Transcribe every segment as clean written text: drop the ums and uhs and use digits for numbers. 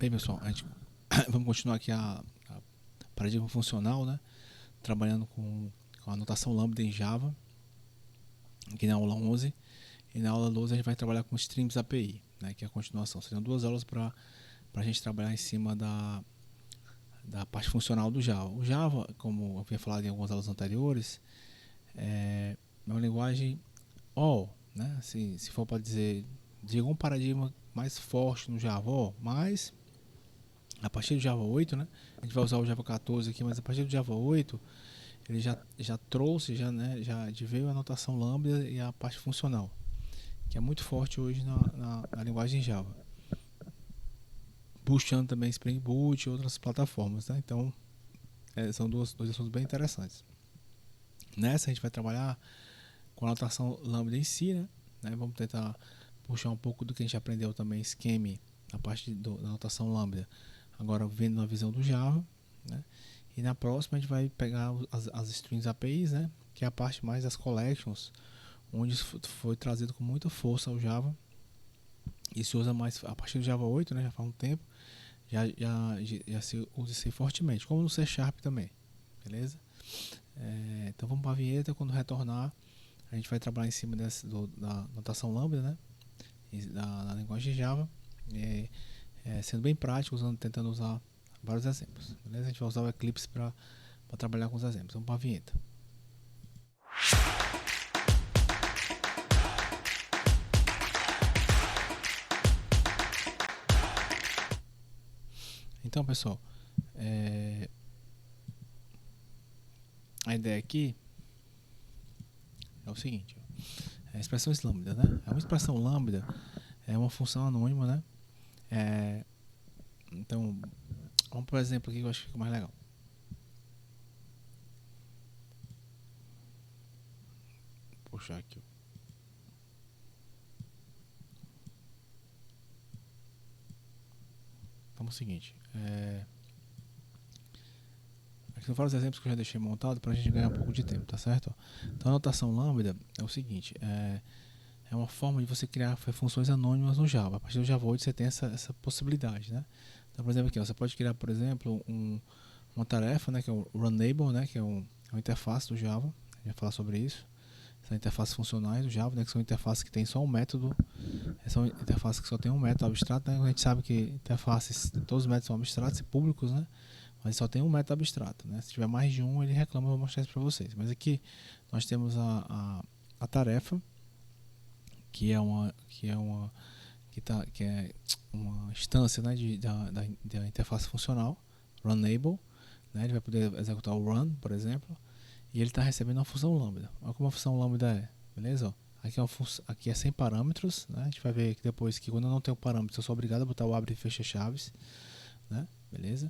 Bem, pessoal, vamos continuar aqui a paradigma funcional, né? Trabalhando com a notação lambda em Java, aqui na aula 11. E na aula 12 a gente vai trabalhar com Streams API, né? Que é a continuação. Seriam 2 aulas para a gente trabalhar em cima da parte funcional do Java. O Java, como eu havia falado em algumas aulas anteriores, é uma linguagem né? Se for para dizer um paradigma mais forte no Java, mas a partir do Java 8, né? A gente vai usar o Java 14 aqui, mas a partir do Java 8 ele já trouxe, né, já veio a notação lambda e a parte funcional, que é muito forte hoje na linguagem Java, puxando também Spring Boot e outras plataformas, né? Então são dois assuntos bem interessantes. Nessa a gente vai trabalhar com a notação lambda em si, né? Vamos tentar puxar um pouco do que a gente aprendeu também, Scheme, a parte da notação lambda, agora vendo na visão do Java, né? E na próxima a gente vai pegar as strings APIs, né? Que é a parte mais das collections, onde foi trazido com muita força ao Java. E se usa mais a partir do Java 8, né? Já faz um tempo, já se usa isso fortemente, como no C# também, beleza? Então vamos para a vinheta. Quando retornar, a gente vai trabalhar em cima da notação lambda, né? Da linguagem de Java, sendo bem prático, tentando usar vários exemplos, beleza? A gente vai usar o Eclipse para trabalhar com os exemplos. Vamos para a vinheta. Então, pessoal, a ideia aqui é o seguinte: a expressão lambda, né? Uma expressão lambda é uma função anônima, né? Então, vamos por exemplo aqui que eu acho que fica mais legal. Vou puxar aqui. Então é o seguinte, aqui são vários exemplos que eu já deixei montado para a gente ganhar um pouco de tempo, tá certo? Então a notação lambda é o seguinte, é uma forma de você criar funções anônimas no Java. A partir do Java 8 você tem essa possibilidade, né? Então, por exemplo, aqui você pode criar, por exemplo, uma tarefa, né, que é o Runnable, né, que é uma interface do Java. A gente vai falar sobre isso. São interfaces funcionais do Java, né, que são interfaces que tem só um método. São interfaces que só tem um método abstrato, né? A gente sabe que interfaces, todos os métodos são abstratos e públicos, né? Mas só tem um método abstrato, né? Se tiver mais de um, ele reclama, eu vou mostrar isso para vocês. Mas aqui nós temos a tarefa, que é uma instância, né, da interface funcional, Runnable, né? Ele vai poder executar o run, por exemplo, e ele está recebendo uma função lambda. Olha como a função lambda é, beleza? Aqui é sem parâmetros, né? A gente vai ver aqui depois que quando eu não tenho parâmetros eu sou obrigado a botar o abre e fecha chaves, né? Beleza?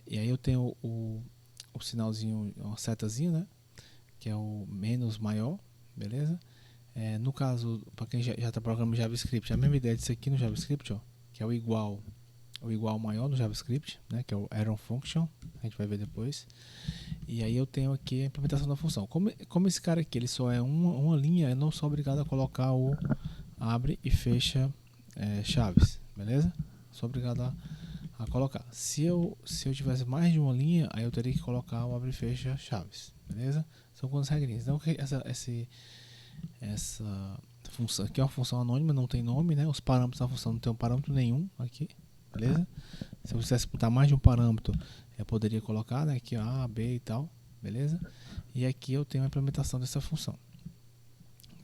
E aí eu tenho o sinalzinho, uma setazinha, né? Que é o menos maior, beleza? No caso, para quem já está programando JavaScript, a mesma ideia disso aqui no JavaScript, ó, que é o igual maior no JavaScript, né, que é o arrow function, a gente vai ver depois. E aí eu tenho aqui a implementação da função. Como esse cara aqui ele só é uma linha, eu não sou obrigado a colocar o abre e fecha chaves, beleza? Sou obrigado a colocar. Se eu tivesse mais de uma linha, aí eu teria que colocar o abre e fecha chaves, beleza? São algumas regrinhas. Então essa função aqui é uma função anônima, não tem nome, né? Os parâmetros da função não tem um parâmetro nenhum aqui, beleza? Se eu quisesse botar mais de um parâmetro, eu poderia colocar, né, aqui A, B e tal, beleza? E aqui eu tenho a implementação dessa função.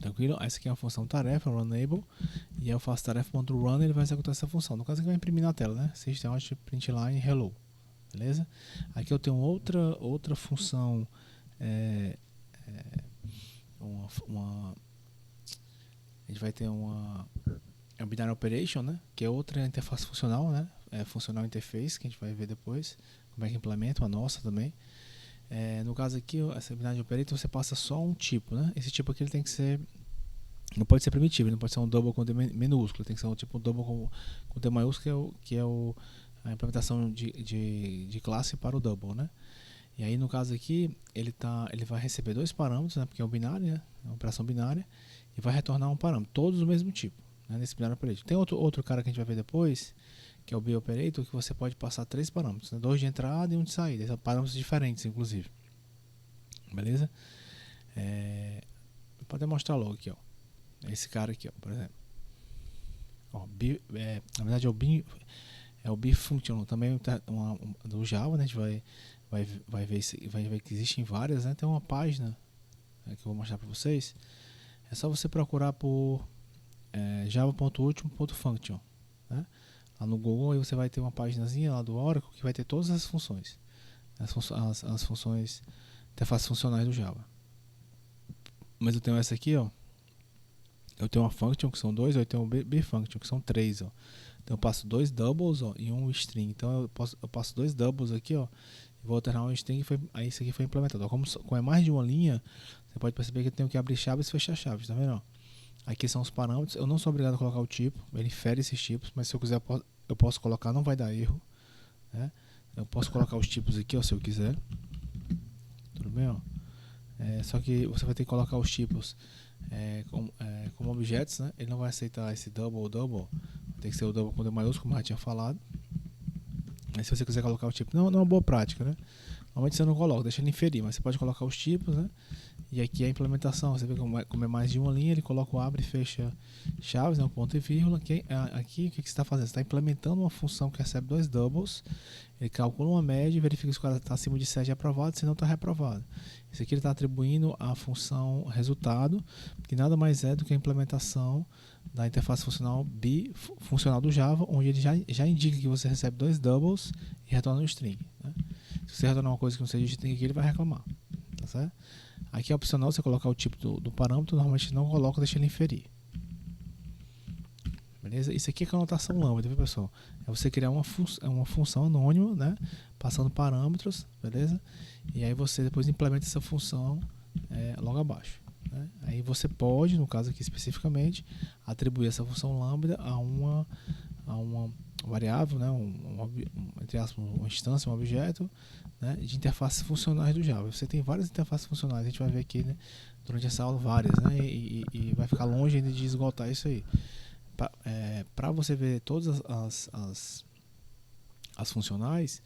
Tranquilo? Essa aqui é uma função tarefa, Runnable, e eu faço tarefa.run e ele vai executar essa função. No caso aqui vai imprimir na tela, né? System.println hello, beleza? Aqui eu tenho outra função, a gente vai ter uma binary operation, né, que é outra interface funcional, né, funcional interface, que a gente vai ver depois como é que implementa, a nossa também. No caso aqui, essa binary operator você passa só um tipo, né? Esse tipo aqui ele tem que ser, não pode ser primitivo, não pode ser um double com D minúsculo, tem que ser um tipo double com D maiúsculo, que é a implementação de classe para o double, né? E aí no caso aqui ele vai receber dois parâmetros, né, porque é um binário, né, é uma operação binária, e vai retornar um parâmetro, todos do mesmo tipo, né, nesse binário operator. Tem outro cara que a gente vai ver depois, que é o B-operator, que você pode passar 3 parâmetros, né? 2 de entrada e 1 de saída. São parâmetros diferentes, inclusive. Beleza? Vou demonstrar logo aqui, ó. Esse cara aqui, ó, por exemplo. Ó, na verdade é o bifunction, também do Java, né? A gente vai ver que existem várias, né? Tem uma página que eu vou mostrar para vocês. É só você procurar por java.ultimo.function, né? Lá no Google aí você vai ter uma paginazinha lá do Oracle que vai ter todas as funções, as funções interfaces funcionais do Java. Mas eu tenho essa aqui, ó. Eu tenho uma function que são 2, eu tenho um bfunction que são 3, ó. Então eu passo 2 doubles, ó, e um string. Então eu passo 2 doubles aqui, ó, e vou alternar um string, aí isso aqui foi implementado. Ó, como é mais de uma linha, você pode perceber que eu tenho que abrir chaves e fechar chaves, tá vendo? Ó? Aqui são os parâmetros. Eu não sou obrigado a colocar o tipo, ele infere esses tipos, mas se eu quiser eu posso colocar, não vai dar erro, né? Eu posso colocar os tipos aqui, ó, se eu quiser. Tudo bem, ó? Só que você vai ter que colocar os tipos como objetos, né? Ele não vai aceitar esse double, tem que ser o double com D maiúsculo, como eu já tinha falado. Mas se você quiser colocar o tipo, não é uma boa prática, né? Normalmente você não coloca, deixa ele inferir, mas você pode colocar os tipos, né? E aqui a implementação, você vê como é mais de uma linha, ele coloca o abre e fecha chaves, né? Um ponto e vírgula. Aqui o que você está fazendo? Você está implementando uma função que recebe 2 doubles, ele calcula uma média e verifica se o cara está acima de 7 é aprovado, se não está reprovado. Isso aqui ele está atribuindo a função resultado, que nada mais é do que a implementação da interface funcional bifuncional do Java, onde ele já indica que você recebe 2 doubles e retorna um string, né? Se você retornar uma coisa que não seja string aqui, ele vai reclamar, tá certo? Aqui é opcional você colocar o tipo do parâmetro, normalmente não coloca, deixa ele inferir. Beleza? Isso aqui é a anotação lambda, viu, pessoal? É você criar uma função anônima, né? Passando parâmetros, beleza? E aí você depois implementa essa função logo abaixo, né? Aí você pode, no caso aqui especificamente, atribuir essa função lambda a uma variável, né? Entre aspas, uma instância, um objeto, né? De interfaces funcionais do Java. Você tem várias interfaces funcionais, a gente vai ver aqui, né? Durante essa aula várias, né? E vai ficar longe ainda de esgotar isso aí. Para você ver todas as funcionais,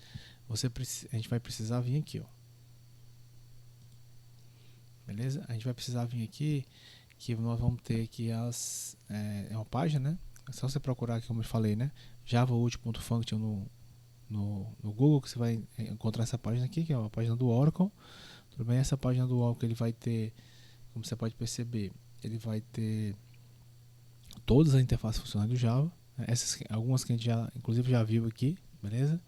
a gente vai precisar vir aqui, ó. Beleza? A gente vai precisar vir aqui, que nós vamos ter aqui é uma página, né? É só você procurar aqui, como eu falei, né? java.ultimo.function no Google, que você vai encontrar essa página aqui, que é a página do Oracle. Tudo bem? Essa página do Oracle ele vai ter, como você pode perceber, ele vai ter todas as interfaces funcionais do Java, né? Algumas que a gente inclusive já viu aqui, beleza?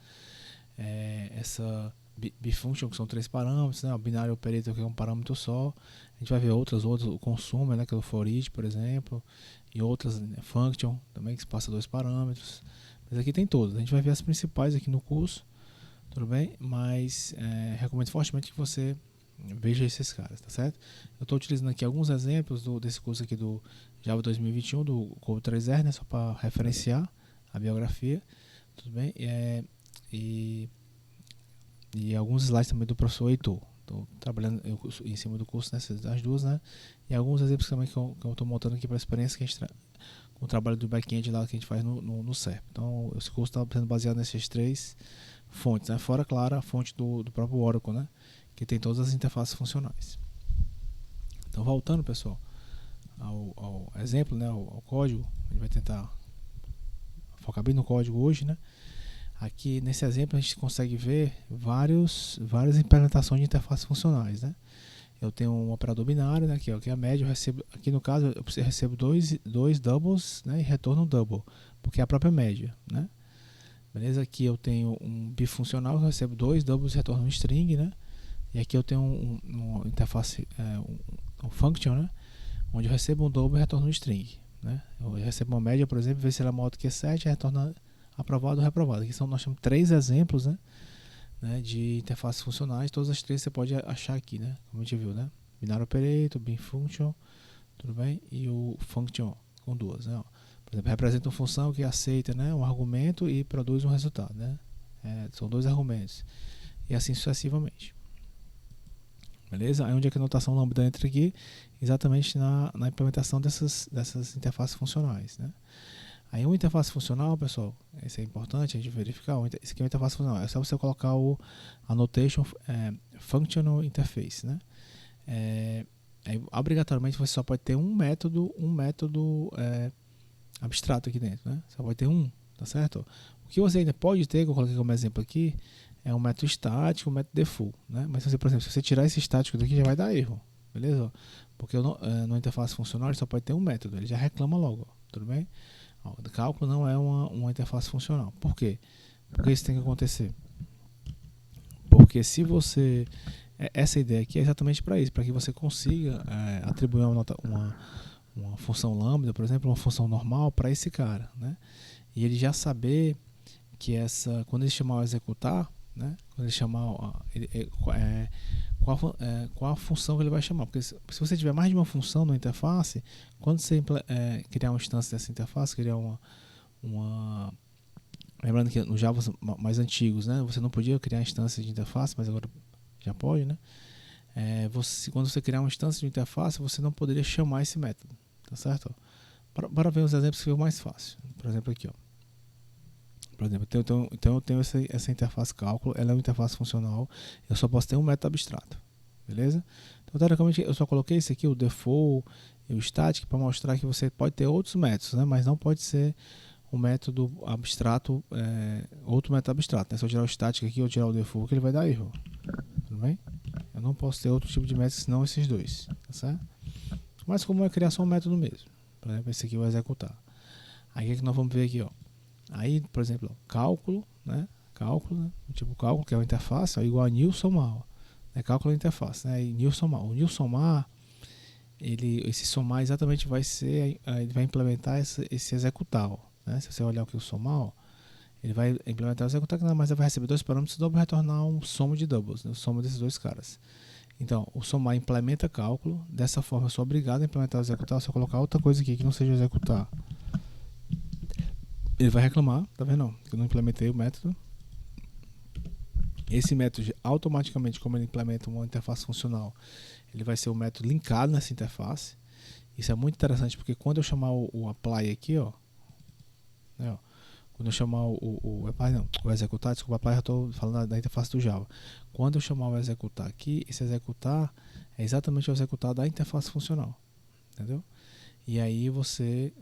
Essa bifunction, que são 3 parâmetros, né? O binary operator, que é um parâmetro só. A gente vai ver outras, o consumer, né? Que é o for each, por exemplo, e outras, né? Function também, que se passa 2 parâmetros. Mas aqui tem todas. A gente vai ver as principais aqui no curso, tudo bem? Mas recomendo fortemente que você veja esses caras, tá certo? Eu estou utilizando aqui alguns exemplos desse curso aqui do Java 2021, do Code 3R, né? Só para referenciar a biografia, tudo bem? E alguns slides também do professor Heitor. Estou trabalhando em cima do curso nessas as duas, né? E alguns exemplos também que eu estou montando aqui para a experiência que a gente com o trabalho do back-end lá que a gente faz no SERP. Então, esse curso está sendo baseado nessas 3 fontes, né? Fora, claro, a fonte do próprio Oracle, né? Que tem todas as interfaces funcionais. Então, voltando, pessoal, ao exemplo, né? Ao código, a gente vai tentar focar bem no código hoje, né? Aqui nesse exemplo a gente consegue ver várias implementações de interfaces funcionais, né? Eu tenho um operador binário, né, que é a média, eu recebo, aqui no caso eu recebo dois doubles, né, e retorno um double, porque é a própria média, né? Beleza? Aqui eu tenho um bifuncional, eu recebo 2 doubles e retorno um string, né? E aqui eu tenho uma interface, um function, né, onde eu recebo um double e retorno um string, né? Eu recebo uma média, por exemplo, ver se ela é maior do que 7 e retorna aprovado ou reprovado. Aqui nós temos 3 exemplos, né, de interfaces funcionais. Todas as 3 você pode achar aqui, né, como a gente viu, né? Binary operator, bifunction, tudo bem? E o function com 2, né? Por exemplo, representa uma função que aceita, né, um argumento e produz um resultado, né? São 2 argumentos. E assim sucessivamente. Beleza? Aí onde é que a notação lambda entra aqui? Exatamente na implementação dessas interfaces funcionais, né? Aí uma interface funcional, pessoal, Isso é importante a gente verificar. Isso aqui é uma interface funcional. É só você colocar o Annotation Functional Interface, né? Aí, obrigatoriamente você só pode ter um método abstrato aqui dentro, né? Só pode ter um, tá certo? O que você ainda pode ter, que eu coloquei como exemplo aqui, é um método estático, um método default, né? Mas se você, por exemplo, se você tirar esse estático daqui, já vai dar erro, beleza? Porque na interface funcional ele só pode ter um método, ele já reclama logo, tudo bem? O cálculo não é uma interface funcional. Por quê? Porque isso tem que acontecer. Porque se você... Essa ideia aqui é exatamente para isso, para que você consiga atribuir uma função lambda, por exemplo, uma função normal para esse cara, né? E ele já saber que quando ele chamar o executar, né? Quando ele chamar qual a função que ele vai chamar, porque se você tiver mais de uma função na interface, quando você criar uma instância dessa interface, criar lembrando que nos Java mais antigos, né, você não podia criar instância de interface, mas agora já pode, né? Quando você criar uma instância de interface, você não poderia chamar esse método, tá certo? Para ver os exemplos que ficou mais fácil. Por exemplo, aqui, ó. Por exemplo, então eu tenho essa interface cálculo, ela é uma interface funcional, eu só posso ter um método abstrato, beleza? Então, teoricamente, eu só coloquei esse aqui, o default e o static, para mostrar que você pode ter outros métodos, né? Mas não pode ser um método abstrato, outro método abstrato, né? Se eu tirar o static aqui ou tirar o default, que ele vai dar erro, tudo bem? Eu não posso ter outro tipo de método senão esses dois, tá certo? Mas como é criar só um método mesmo, por exemplo, esse aqui eu vou executar. Aí o que nós vamos ver aqui, ó? Aí, por exemplo, cálculo, né? Cálculo, né? O tipo cálculo, que é uma interface, é igual a new somar. Cálculo é interface, né? E new somar. O new somar, esse somar exatamente vai ser, ele vai implementar esse executar, né? Se você olhar aqui o somar, ele vai implementar o executar, que nada mais vai receber dois parâmetros double e retornar um soma de doubles, né? O soma desses dois caras. Então, o somar implementa cálculo, dessa forma eu sou obrigado a implementar o executar, se eu colocar outra coisa aqui que não seja executar, ele vai reclamar, tá vendo? Que eu não implementei o método. Esse método automaticamente, como ele implementa uma interface funcional, ele vai ser o método linkado nessa interface. Isso é muito interessante porque quando eu chamar o apply aqui, ó, né, ó, quando eu chamar o executar, desculpa, apply, eu estou falando da interface do Java. Quando eu chamar o executar aqui, esse executar é exatamente o executar da interface funcional, entendeu? E aí você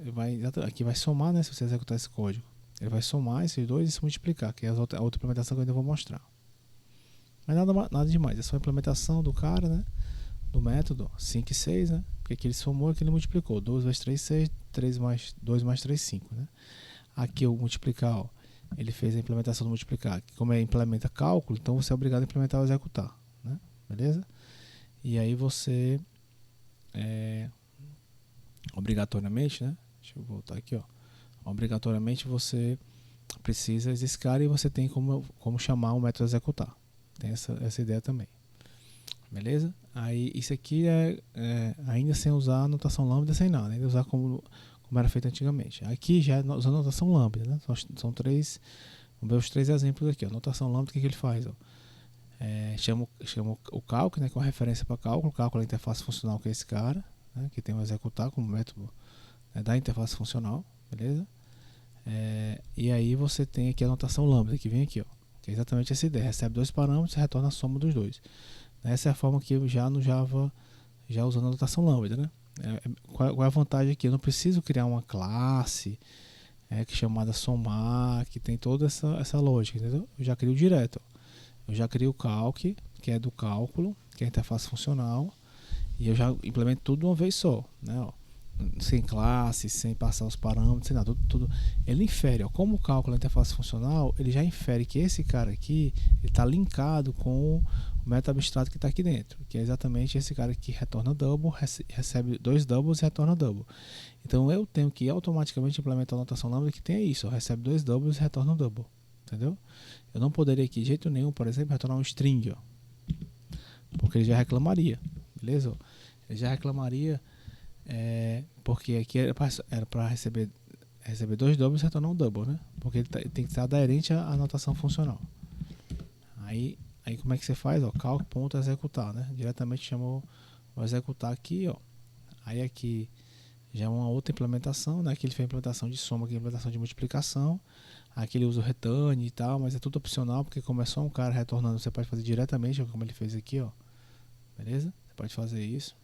aqui vai somar, né, se você executar esse código. Ele vai somar esses dois e se multiplicar, que é a outra implementação que eu ainda vou mostrar. Mas nada demais, é só a implementação do cara, né, do método 5 e 6, né, porque aqui ele somou, aqui ele multiplicou. 2 vezes 3, 6, 2 mais 3, 5, né. Aqui o multiplicar, ó, ele fez a implementação do multiplicar. Como implementa cálculo, então você é obrigado a implementar o executar, né, beleza? E aí você obrigatoriamente, né? Deixa eu voltar aqui, ó. Obrigatoriamente você precisa desse cara e você tem como chamar o método executar. Tem essa ideia também. Beleza? Aí isso aqui ainda sem usar a notação lambda, sem nada, ainda usar como era feito antigamente. Aqui já é usando a notação lambda, né? São três. Vamos ver os três exemplos aqui. A notação lambda, o que ele faz? Ó? Chama o cálculo, né, com a referência para cálculo. O cálculo é a interface funcional que é esse cara, né, que tem o executar como método, né, da interface funcional, beleza? E aí você tem aqui a notação lambda, que vem aqui, ó, que é exatamente essa ideia. Recebe dois parâmetros e retorna a soma dos dois. Essa é a forma que eu já no Java, já usando a notação lambda, né? Qual é a vantagem aqui? Eu não preciso criar uma classe que é chamada somar, que tem toda essa lógica, entendeu? Eu já crio direto. Eu já crio o calc, que é do cálculo, que é a interface funcional, e eu já implemento tudo de uma vez só, né? Ó, sem classe, sem passar os parâmetros, sem nada, tudo. Ele infere, ó, como o cálculo é a interface funcional, ele já infere que esse cara aqui está linkado com o método abstrato que está aqui dentro, que é exatamente esse cara que retorna double, recebe dois doubles e retorna double. Então eu tenho que automaticamente implementar a notação lambda que tenha isso, ó, recebe dois doubles e retorna um double, entendeu? Eu não poderia aqui de jeito nenhum, por exemplo, retornar um string, ó, porque ele já reclamaria, beleza? Ele já reclamaria porque aqui era para receber dois doubles e retornar um double, né? Porque ele tem que estar aderente à notação funcional. Aí como é que você faz? Calc.executar, né? Diretamente chama o executar aqui, ó. Aí aqui já é uma outra implementação, né? Aqui ele fez a implementação de soma, aqui a implementação de multiplicação. Aqui ele usa o return e tal, mas é tudo opcional, porque como é só um cara retornando, você pode fazer diretamente, como ele fez aqui, ó. Beleza? Você pode fazer isso.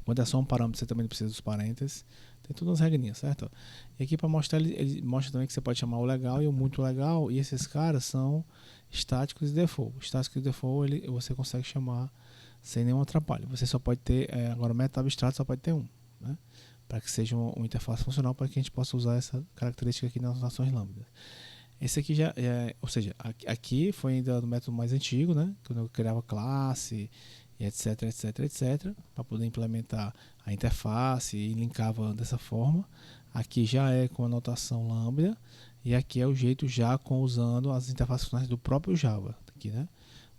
Quando é só um parâmetro, você também não precisa dos parênteses. Tem todas as regrinhas, certo? E aqui para mostrar, ele mostra também que você pode chamar o legal e o muito legal. E esses caras são estáticos e default. Estáticos e default você consegue chamar sem nenhum atrapalho. Você só pode ter, agora meta abstrato só pode ter um, né? Para que seja uma interface funcional, para que a gente possa usar essa característica aqui nas notações lambda. Esse aqui já é, ou seja, aqui foi ainda no método mais antigo, né? Quando eu criava classe, e etc, etc, etc, para poder implementar a interface e linkava dessa forma. Aqui já é com a notação lambda e aqui é o jeito já com usando as interfaces funcionais do próprio Java, aqui, né?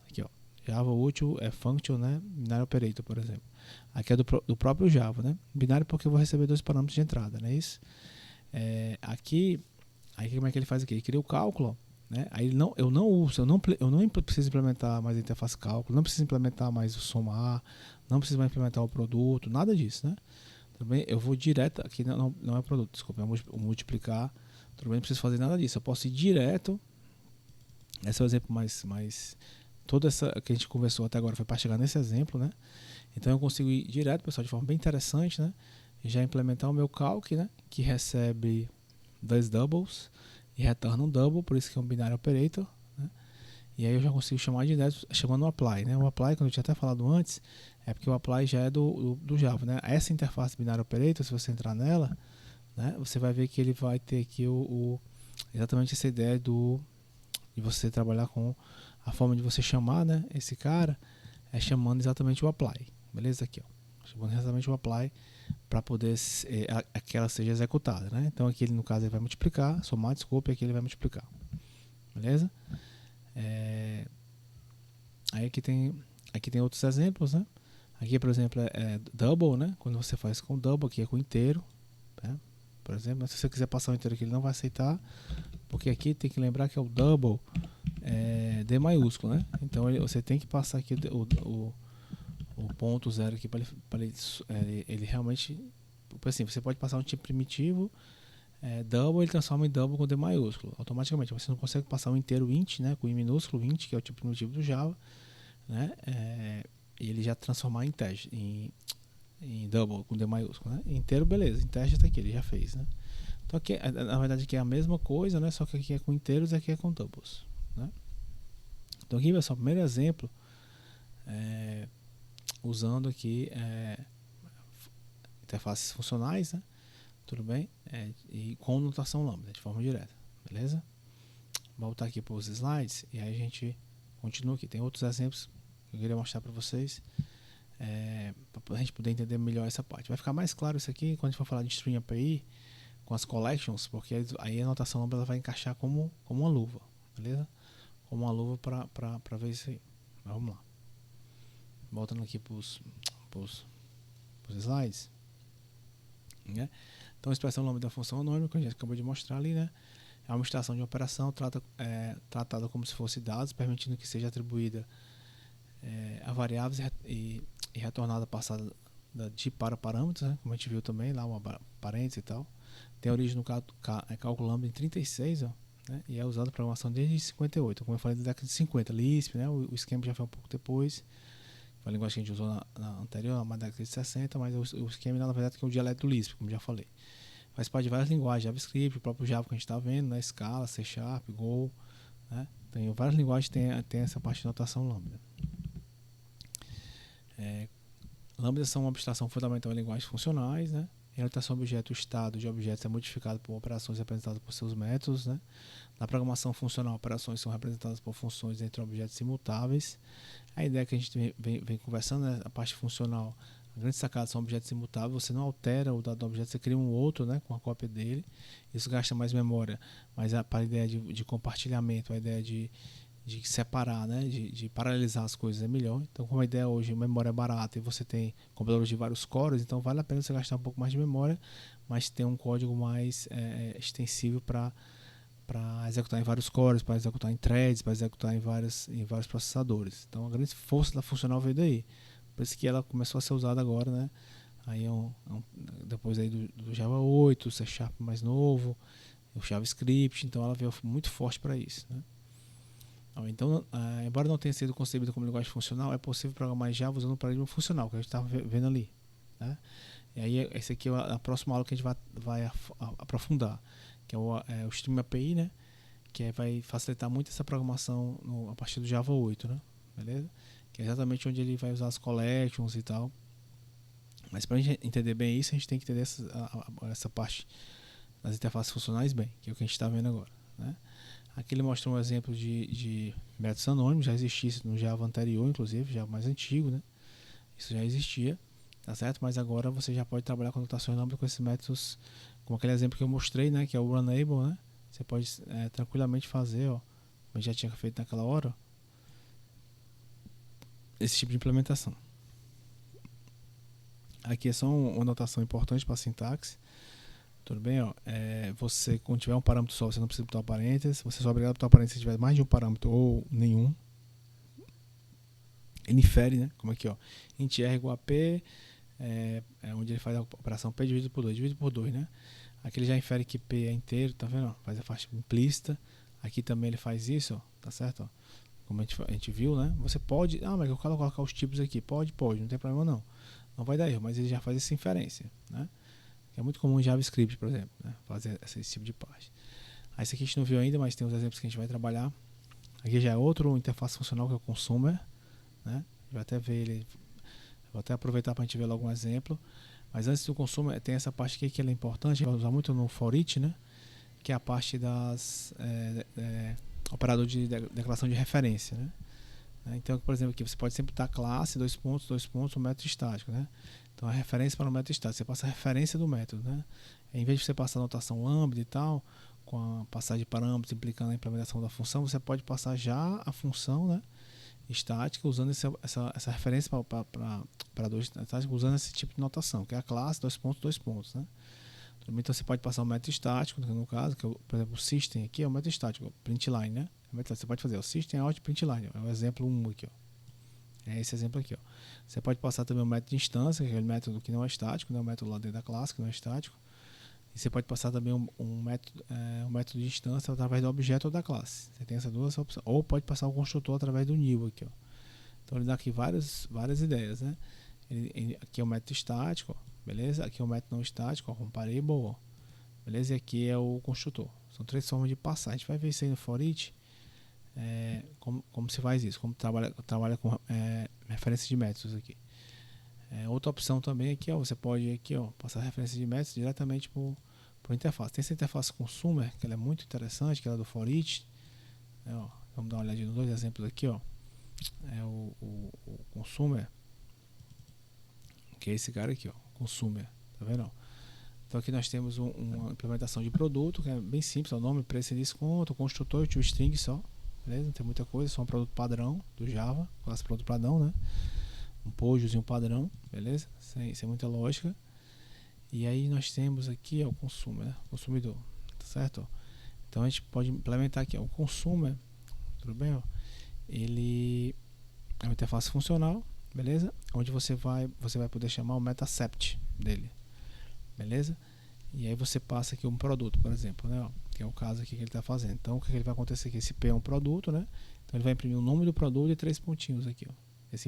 Aqui, ó, Java útil é function, né? Binary operator, por exemplo. Aqui é do próprio Java, né? Binário porque eu vou receber 2 parâmetros de entrada, não é isso? Aqui, aí como é que ele faz aqui? Ele cria o cálculo, né? Aí eu não preciso implementar mais a interface cálculo, não preciso implementar mais o somar, não preciso mais implementar o produto, nada disso, né? Também eu vou direto, aqui não é produto, desculpa, é multiplicar, tudo bem, não preciso fazer nada disso, eu posso ir direto. Esse é o exemplo mais toda essa que a gente conversou até agora foi para chegar nesse exemplo, né? Então eu consigo ir direto, pessoal, de forma bem interessante, né? E já implementar o meu calc, né? Que recebe 2 doubles e retorna um double, por isso que é um binary operator, né? E aí eu já consigo chamar direto, chamando o apply, né? O apply, como eu tinha até falado antes, é porque o apply já é do Java, né? Essa interface binary operator, se você entrar nela, né? Você vai ver que ele vai ter aqui exatamente essa ideia de você trabalhar com a forma de você chamar, né? Esse cara é chamando exatamente o apply, beleza? Aqui, ó, chamando exatamente o apply para poder que ela seja executada, né? Então aqui ele, no caso, ele vai multiplicar, somar, desculpa, e aqui ele vai multiplicar, beleza? Aí aqui tem outros exemplos, né? Aqui, por exemplo, é double, né? Quando você faz com double, aqui é com inteiro, né? Por exemplo, se você quiser passar o inteiro aqui, ele não vai aceitar, porque aqui tem que lembrar que é o double D maiúsculo, né? Então você tem que passar aqui o ponto zero aqui para ele realmente, assim, você pode passar um tipo primitivo double, ele transforma em double com D maiúsculo automaticamente. Você não consegue passar um inteiro int, né, com I minúsculo, int, que é o tipo primitivo do Java, né, e ele já transformar em teste, em double com D maiúsculo, né? Inteiro, beleza, em teste está aqui, ele já fez, né? Então aqui, na verdade aqui é a mesma coisa, né, só que aqui é com inteiros e aqui é com doubles, né? Então aqui, pessoal, o primeiro exemplo usando aqui interfaces funcionais, né? Tudo bem? E com notação lambda, de forma direta, beleza? Vou voltar aqui para os slides e aí a gente continua aqui. Tem outros exemplos que eu queria mostrar para vocês, para a gente poder entender melhor essa parte. Vai ficar mais claro isso aqui quando a gente for falar de String API com as collections, porque aí a notação lambda vai encaixar como uma luva, beleza? Como uma luva para ver isso aí. Mas vamos lá. Voltando aqui para os slides, né? Então a expressão nome da função anônima, que a gente acabou de mostrar ali, né? É uma abstração de uma operação tratada como se fosse dados, permitindo que seja atribuída a variáveis e retornada passada de para parâmetros, né? Como a gente viu também, lá uma parênteses e tal. Tem origem no cálculo lambda em 36, ó, né? E é usado em programação desde 58, como eu falei, da década de 50, Lisp, né? O esquema já foi um pouco depois. Foi a linguagem que a gente usou na anterior, na década de 60, mas o esquema, na verdade, que é o dialeto do Lisp, como já falei. Faz parte de várias linguagens, JavaScript, o próprio Java que a gente está vendo, né? Scala, C Sharp, Go, né? Tem várias linguagens que tem essa parte de notação lambda. Lambdas são uma abstração fundamental em linguagens funcionais, né? Em notação objeto, o estado de objetos é modificado por operações representadas por seus métodos, né? Na programação funcional, operações são representadas por funções entre objetos imutáveis. A ideia que a gente vem conversando, né? A parte funcional, a grande sacada são objetos imutáveis, você não altera o dado do objeto, você cria um outro, né, com a cópia dele. Isso gasta mais memória, mas para a ideia de compartilhamento, a ideia de separar, né, de paralelizar as coisas é melhor. Então, como a ideia hoje, a memória é barata e você tem computadores de vários cores, então vale a pena você gastar um pouco mais de memória, mas ter um código mais extensível para executar em vários cores, para executar em threads, para executar em vários processadores. Então a grande força da funcional veio daí. Por isso que ela começou a ser usada agora, né? Aí depois aí do Java 8, C Sharp mais novo, o JavaScript, então ela veio muito forte para isso, né? Então, embora não tenha sido concebida como linguagem funcional, é possível programar em Java usando o paradigma funcional, que a gente estava vendo ali, né? E aí, esse aqui é a próxima aula que a gente vai aprofundar, que é o Stream API, né? Que vai facilitar muito essa programação a partir do Java 8, né? Beleza? Que é exatamente onde ele vai usar as collections e tal. Mas para a gente entender bem isso, a gente tem que entender essa parte das interfaces funcionais bem, que é o que a gente está vendo agora, né? Aqui ele mostra um exemplo de métodos anônimos, já existia isso no Java anterior, inclusive, Java mais antigo, né? Isso já existia, tá certo? Mas agora você já pode trabalhar com notações lambda com esses métodos, como aquele exemplo que eu mostrei, né? Que é o Runnable, né? Você pode tranquilamente fazer, ó, como eu já tinha feito naquela hora, ó, esse tipo de implementação. Aqui é só uma notação importante para a sintaxe. Tudo bem? Ó, você, quando tiver um parâmetro só, você não precisa botar parênteses. Você só é obrigado a botar parênteses se tiver mais de um parâmetro ou nenhum. Ele infere, né? Como aqui, ó. Int r igual a p, onde ele faz a operação p dividido por 2, né? Aqui ele já infere que p é inteiro, tá vendo? Ó, faz a faixa implícita. Aqui também ele faz isso, ó, tá certo? Ó, como a gente viu, né? Você pode... mas eu quero colocar os tipos aqui. Pode, não tem problema não. Não vai dar erro, mas ele já faz essa inferência, né? É muito comum em JavaScript, por exemplo, né? Fazer esse tipo de parte. Aí esse aqui a gente não viu ainda, mas tem os exemplos que a gente vai trabalhar. Aqui já é outro interface funcional que é o Consumer, né? Vai até ver ele, vou até aproveitar para a gente ver logo um exemplo. Mas antes do Consumer tem essa parte aqui que ela é importante, vai usar muito no for each, né? Que é a parte das operador de declaração de referência, né? Então, por exemplo, aqui você pode sempre botar classe, dois pontos, um método estático, né? Então, a referência para o método estático, você passa a referência do método, né? Em vez de você passar a notação lambda e tal, com a passagem de parâmetros implicando a implementação da função, você pode passar já a função, né, estática usando essa referência para dois estáticos, usando esse tipo de notação, que é a classe, dois pontos, né? Então, você pode passar o método estático, no caso, que é, por exemplo, o system aqui é o método estático, o printline, né? Você pode fazer o system out printline, é o exemplo 1 aqui, ó. É esse exemplo aqui, ó. Você pode passar também o método de instância, que é o método que não é estático, né? O método lá dentro da classe, que não é estático. E você pode passar também um método de instância através do objeto ou da classe. Você tem essas duas opções. Ou pode passar o construtor através do new aqui, ó. Então ele dá aqui várias ideias, né? Aqui é o método estático, ó, beleza? Aqui é o método não estático, ó, comparable, ó, beleza? E aqui é o construtor. São três formas de passar. A gente vai ver isso aí no for each. Como se faz isso, como trabalha com referência de métodos aqui. Outra opção também aqui, ó, você pode aqui, ó, passar referência de métodos diretamente para o interface. Tem essa interface consumer, que ela é muito interessante, que ela é do for each, ó, vamos dar uma olhadinha nos dois exemplos aqui, ó. O consumer, que é esse cara aqui, ó, consumer, tá vendo? Então aqui nós temos uma implementação de produto, que é bem simples, o nome, preço e desconto, o construtor e o toString só. Beleza? Não tem muita coisa, só um produto padrão do Java, classe produto padrão, né? Um pojozinho padrão, beleza? Sem muita lógica. E aí nós temos aqui o consumer, né? Consumidor, tá certo? Então a gente pode implementar aqui o consumer, tudo bem? Ó? Ele é uma interface funcional, beleza? Onde você vai poder chamar o metacept dele, beleza? E aí você passa aqui um produto, por exemplo, né? Ó, que é o caso aqui que ele está fazendo. Então o que ele vai acontecer aqui? Esse P é um produto, né? Então ele vai imprimir o nome do produto e 3 pontinhos aqui, ó. Esse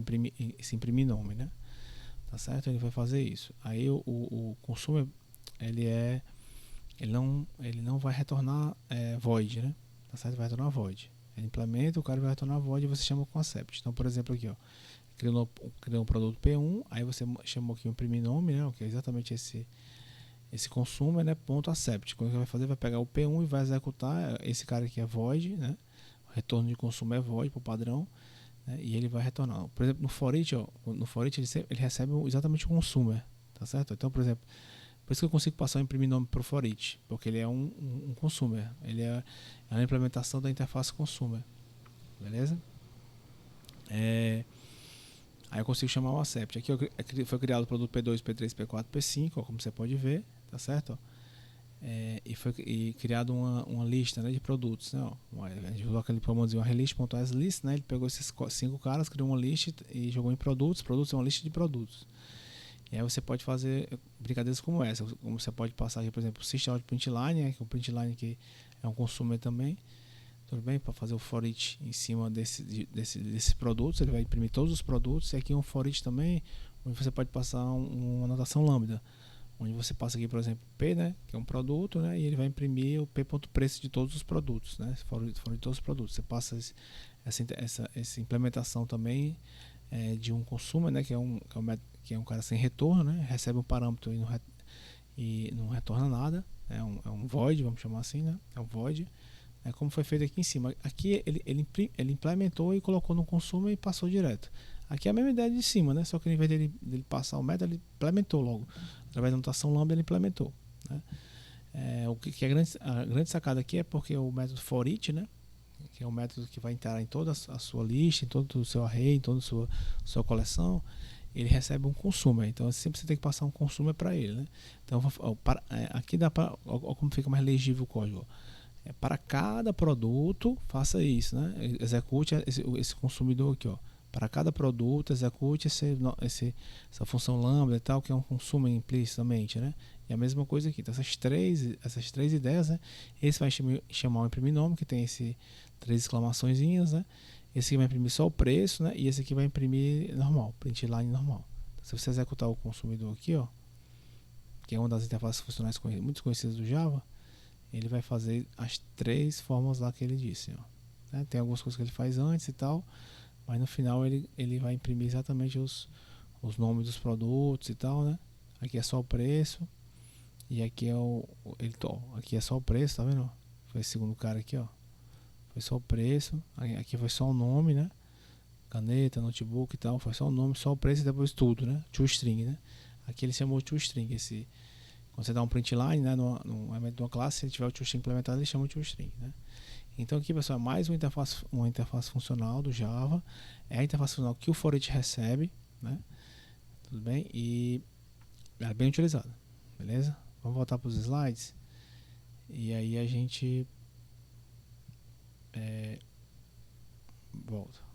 imprimir nome, né? Tá certo? Ele vai fazer isso. Aí o consumer, ele não vai retornar void, né? Tá certo? Vai retornar void. Ele implementa, o cara vai retornar void e você chama o concept. Então, por exemplo, aqui, ó, criou um produto P1, aí você chamou aqui o imprimir nome, né? Que é exatamente esse consumer, né, ponto accept. Quando ele vai fazer, vai pegar o P1 e vai executar. Esse cara aqui é void, né? O retorno de consumo é void por padrão, né? E ele vai retornar. Por exemplo, no for each, ó, ele recebe exatamente o consumer, tá certo? Então, por exemplo, por isso que eu consigo passar o imprimir nome para o for each, porque ele é um consumer. Ele é a implementação da interface consumer, beleza? Aí eu consigo chamar o accept. Aqui foi criado o produto P2, P3, P4, P5, ó, como você pode ver, tá certo? E foi criado uma lista, né, de produtos, né? Ó. A gente usou aquele comando uma relist.aslist, né? Ele pegou esses 5 caras, criou uma lista e jogou em produtos. Produtos é uma lista de produtos. E aí você pode fazer brincadeiras como essa, como você pode passar aqui, por exemplo, o System Out Printline, né, que é o Printline que é um consumer também, tudo bem? Para fazer o for each em cima desses produtos, ele vai imprimir todos os produtos, e aqui um for each também, onde você pode passar uma anotação lambda, onde você passa aqui, por exemplo, P, né, que é um produto, né, e ele vai imprimir o P.preço de todos os produtos, né, for de todos os produtos. Você passa essa implementação também de um consumer, né, que é um cara sem retorno, né, recebe um parâmetro e não retorna nada, é um void, vamos chamar assim, né, é um void, como foi feito aqui em cima. Aqui ele implementou e colocou no consumer e passou direto. Aqui é a mesma ideia de cima, né, só que ao invés dele passar o método, ele implementou logo, através da notação lambda ele implementou, né. O que é a grande sacada aqui é porque o método for each, né, que é um método que vai entrar em toda a sua lista, em todo o seu array, em toda a sua coleção, ele recebe um consumer. Então sempre você tem que passar um consumer para ele, né? Então aqui dá para, como fica mais legível o código. Para cada produto, faça isso, né? Execute esse consumidor aqui, ó. Para cada produto, execute essa função lambda e tal, que é um consumer implicitamente, né? E a mesma coisa aqui. Então, essas três ideias, né? Esse vai chamar o imprimir nome, que tem esse 3 exclamaçõezinhas, né? Esse aqui vai imprimir só o preço, né? E esse aqui vai imprimir normal, print line normal. Então, se você executar o consumidor aqui, ó, que é uma das interfaces funcionais muito conhecidas do Java, ele vai fazer as 3 formas lá que ele disse, ó, né? Tem algumas coisas que ele faz antes e tal, mas no final ele vai imprimir exatamente os nomes dos produtos e tal, né? Aqui é só o preço, e aqui é aqui é só o preço, tá vendo? Foi esse segundo cara aqui, ó. Foi só o preço, aqui foi só o nome, né? Caneta, notebook e tal, foi só o nome, só o preço e depois tudo, né? ToString, né? Aqui ele chamou ToString, quando você dá um print line, né, no elemento de uma classe, se ele tiver o ToString implementado, ele chama o ToString, né? Então aqui, pessoal, é mais uma interface funcional do Java, é a interface funcional que o for each recebe, né? Tudo bem? E é bem utilizada, beleza? Vamos voltar para os slides, e aí a gente volta.